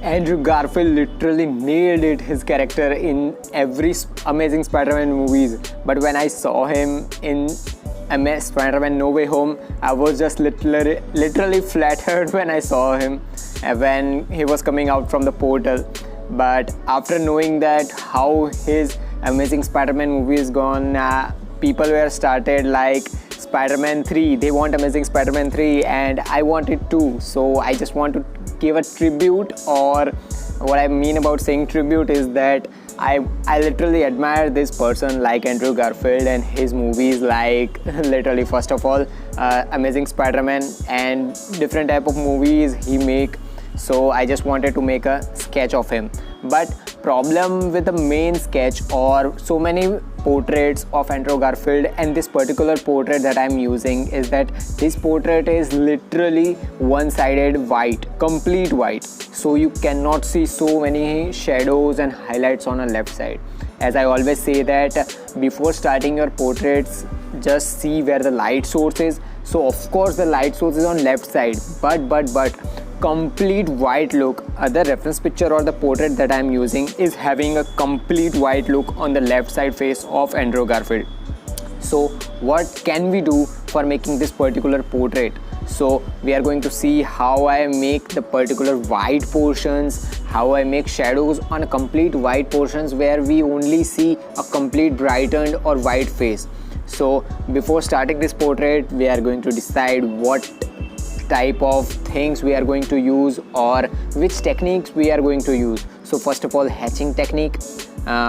Andrew Garfield literally nailed it, his character in every Amazing Spider-Man movies. But when I saw him in Spider-Man No Way Home, I was just literally flattered when I saw him when he was coming out from the portal. But after knowing that how his Amazing Spider-Man movie is gone, people were started like Spider-Man 3. They want Amazing Spider-Man 3 and I want it too. So I just want to give a tribute, or what I mean about saying tribute is that I literally admire this person like Andrew Garfield and his movies, like literally first of all Amazing Spider-Man and different type of movies he make. So I just wanted to make a sketch of him. But problem with the main sketch or so many portraits of Andrew Garfield and this particular portrait that I'm using is that this portrait is literally one-sided white, complete white. So you cannot see so many shadows and highlights on a left side. As I always say that before starting your portraits, just see where the light source is. So of course the light source is on left side, but complete white look. The reference picture or the portrait that I'm using is having a complete white look on the left side face of Andrew Garfield. So what can we do for making this particular portrait? So we are going to see how I make the particular white portions, how I make shadows on a complete white portions where we only see a complete brightened or white face. So before starting this portrait, we are going to decide what type of things we are going to use or which techniques we are going to use. So first of all, hatching technique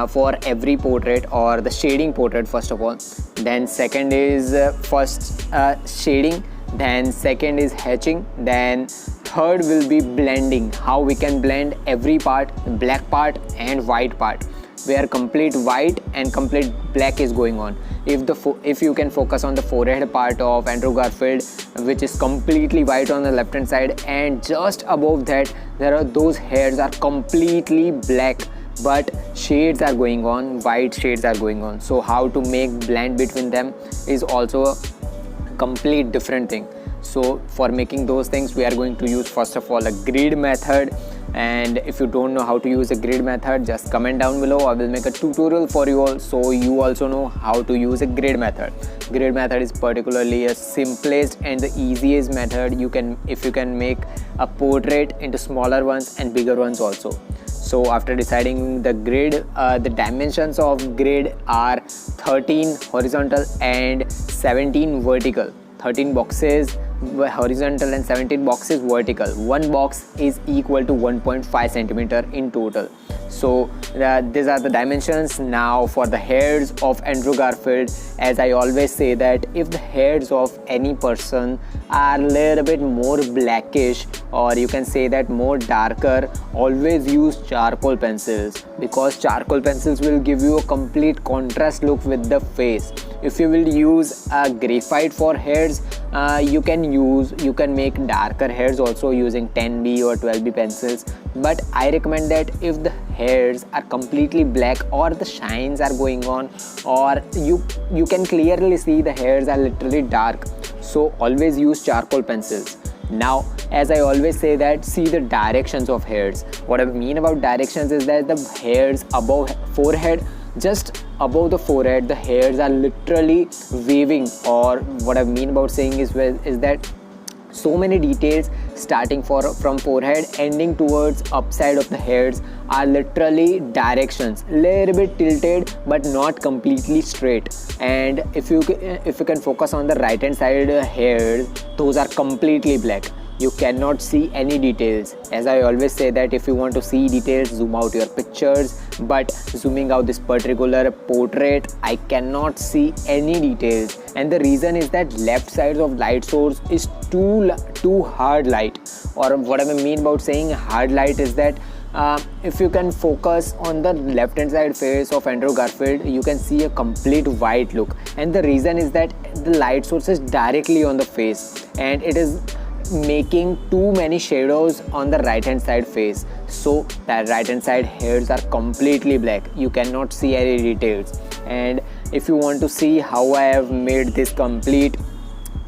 for every portrait, or the shading portrait first of all. Then second is first shading, then second is hatching, then third will be blending, how we can blend every part, black part and white part, where complete white and complete black is going on. If you can focus on the forehead part of Andrew Garfield, which is completely white on the left hand side, and just above that those hairs are completely black, but shades are going on, white shades are going on. So how to make blend between them is also a complete different thing. So for making those things, we are going to use first of all a grid method. And if you don't know how to use a grid method, just comment down below. I will make a tutorial for you all, so you also know how to use a grid method. Grid method is particularly a simplest and the easiest method if you can make a portrait into smaller ones and bigger ones also. So after deciding the grid, the dimensions of grid are 13 horizontal and 17 vertical. 13 boxes horizontal and 17 boxes vertical. One box is equal to 1.5 centimeter in total. So these are the dimensions. Now for the hairs of Andrew Garfield, as I always say that if the hairs of any person are a little bit more blackish, or you can say that more darker, always use charcoal pencils, because charcoal pencils will give you a complete contrast look with the face. If you will use a graphite for hairs, you can make darker hairs also using 10B or 12B pencils. But I recommend that if the hairs are completely black or the shines are going on, or you can clearly see the hairs are literally dark, so always use charcoal pencils. Now, as I always say that, see the directions of hairs. What I mean about directions is that the hairs above forehead, just above the forehead, the hairs are literally waving, or what I mean about saying is that so many details starting from forehead ending towards upside of the hairs are literally directions, little bit tilted but not completely straight. And if you can focus on the right hand side hairs, those are completely black. You cannot see any details. As I always say that if you want to see details, zoom out your pictures, but zooming out this particular portrait, I cannot see any details. And the reason is that left side of light source is too hard light. Or what I mean about saying hard light is that if you can focus on the left hand side face of Andrew Garfield, you can see a complete white look. And the reason is that the light source is directly on the face, and it is making too many shadows on the right hand side face. So that right hand side hairs are completely black. You cannot see any details. And if you want to see how I have made this complete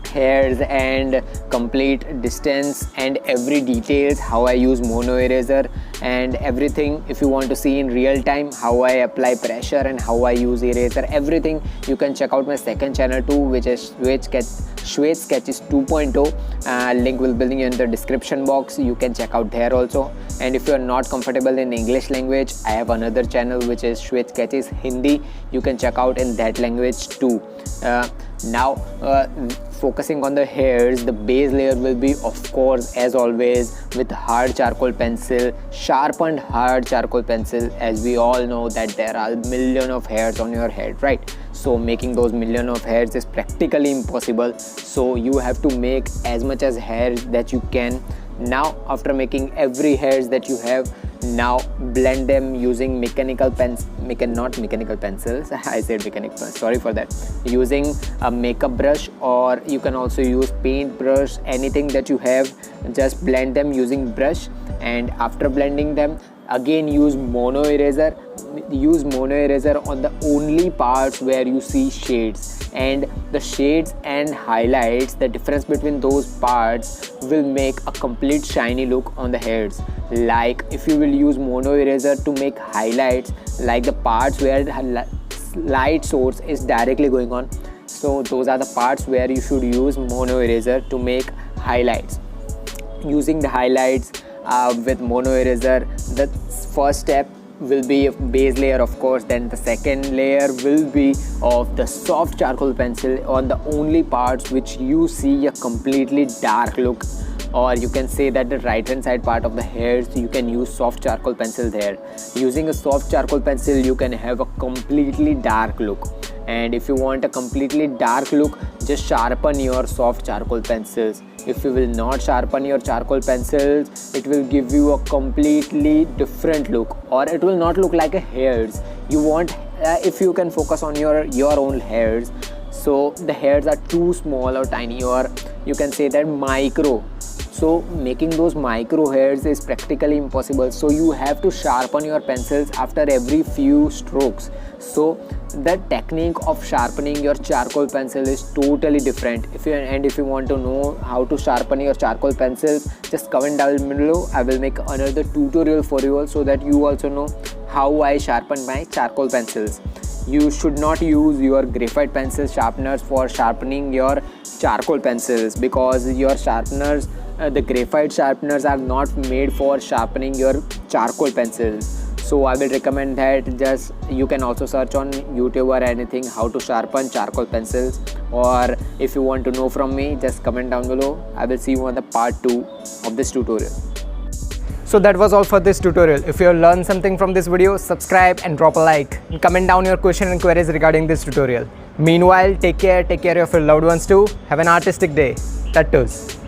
hairs and complete distance and every details, how I use mono eraser and everything. If you want to see in real time how I apply pressure and how I use eraser, everything, you can check out my second channel too, which is Shwet Sketches 2.0. Link will be in the description box. You can check out there also. And if you are not comfortable in English language, I have another channel which is Shwet Sketches Hindi. You can check out in that language too. Now focusing on the hairs, the base layer will be, of course, as always, with hard charcoal pencil, sharpened hard charcoal pencil. As we all know that there are million of hairs on your head, right? So making those million of hairs is practically impossible, so you have to make as much as hairs that you can. Now after making every hairs that you have, now blend them using mechanical pencils. I said mechanical, sorry for that. Using a makeup brush, or you can also use paint brush, anything that you have, just blend them using brush. And after blending them, again use mono eraser. Use mono eraser on the only parts where you see shades, and the shades and highlights, the difference between those parts will make a complete shiny look on the hairs. Like if you will use mono eraser to make highlights, like the parts where light source is directly going on, so those are the parts where you should use mono eraser to make highlights. Using the highlights with mono eraser, the first step will be a base layer, of course. Then the second layer will be of the soft charcoal pencil on the only parts which you see a completely dark look, or you can say that the right hand side part of the hairs, you can use soft charcoal pencil there. Using a soft charcoal pencil, you can have a completely dark look. And if you want a completely dark look, just sharpen your soft charcoal pencils. If you will not sharpen your charcoal pencils, it will give you a completely different look, or it will not look like a hairs. You want, if you can focus on your own hairs, so the hairs are too small or tiny, or you can say that micro. So making those micro hairs is practically impossible, so you have to sharpen your pencils after every few strokes. So the technique of sharpening your charcoal pencil is totally different. If you want to know how to sharpen your charcoal pencils, just comment down below. I will make another tutorial for you all, so that you also know how I sharpen my charcoal pencils. You should not use your graphite pencil sharpeners for sharpening your charcoal pencils, because your sharpeners, the graphite sharpeners, are not made for sharpening your charcoal pencils. So I will recommend that just you can also search on YouTube or anything how to sharpen charcoal pencils, or if you want to know from me, just comment down below. I will see you on the part 2 of this tutorial. So that was all for this tutorial. If you learned something from this video, subscribe and drop a like, and comment down your question and queries regarding this tutorial. Meanwhile, take care of your loved ones too. Have an artistic day. Tattoos.